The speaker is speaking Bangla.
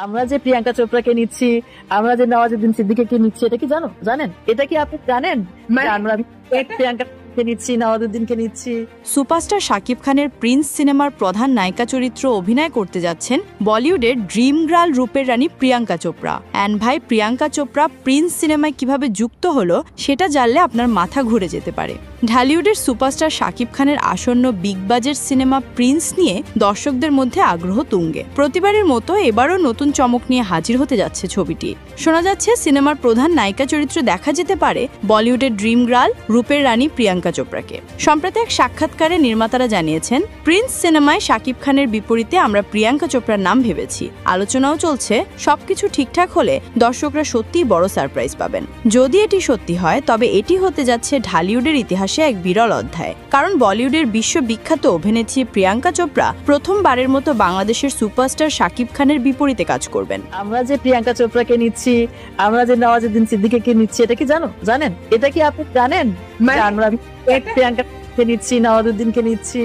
আমরা যে প্রিয়াঙ্কা চোপড়াকে নিচ্ছি, আমরা যে নওয়াজুদ্দিন সিদ্দিকীকে নিচ্ছি, এটা কি জানেন? এটা কি আপনি জানেন? আমরা প্রিয়াঙ্কা নিচ্ছি, নওয়াজুদ্দিনকে নিচ্ছি। সুপারস্টার শাকিব খানের প্রিন্স সিনেমার প্রধান নায়িকা চরিত্র অভিনয় করতে যাচ্ছেন বলিউডের ড্রিম গার্ল রূপের রানী প্রিয়াঙ্কা চোপড়া। অ্যান্ড ভাই, প্রিয়াঙ্কা চোপড়া প্রিন্স সিনেমায় কিভাবে যুক্ত হলো সেটা জানলে আপনার মাথা ঘুরে যেতে পারে। ঢালিউডের সুপারস্টার শাকিব খানের আসন্ন বিগ বাজেট সিনেমা প্রিন্স নিয়ে দর্শকদের মধ্যে আগ্রহ তুঙ্গে। প্রতিবারের মতো এবারও নতুন চমক নিয়ে হাজির হতে যাচ্ছে ছবিটি। শোনা যাচ্ছে সিনেমার প্রধান নায়িকা চরিত্র দেখা যেতে পারে বলিউডের ড্রিম গার্ল রূপের রানী প্রিয়াঙ্কা চোপড়াকে। সম্প্রতি এক সাক্ষাৎকারে নির্মাতারা জানিয়েছেন, প্রিন্স সিনেমায় শাকিব খানের বিপরীতে আমরা প্রিয়াঙ্কা চোপড়ার নাম ভেবেছি। আলোচনাও চলছে, সবকিছু ঠিকঠাক হলে দর্শকরা সত্যিই বড় সারপ্রাইজ পাবেন। যদি এটি সত্যি হয় তবে এটি হতে যাচ্ছে ঢালিউডের ইতিহাসে এক বিরল অধ্যায়। কারণ বলিউডের বিশ্ববিখ্যাত অভিনেত্রী প্রিয়াঙ্কা চোপড়া প্রথমবারের মতো বাংলাদেশের সুপারস্টার শাকিব খানের বিপরীতে কাজ করবেন। আমরা যে প্রিয়াঙ্কা চোপড়াকে নিচ্ছি, আমরা যে নওয়াজুদ্দিন সিদ্দিকীকে নিচ্ছি, এটা কি জানেন? এটা কি আপনি জানেন? আমরা প্রিয়াঙ্কা নিচ্ছি, নওয়াজুদ্দিনকে নিচ্ছি।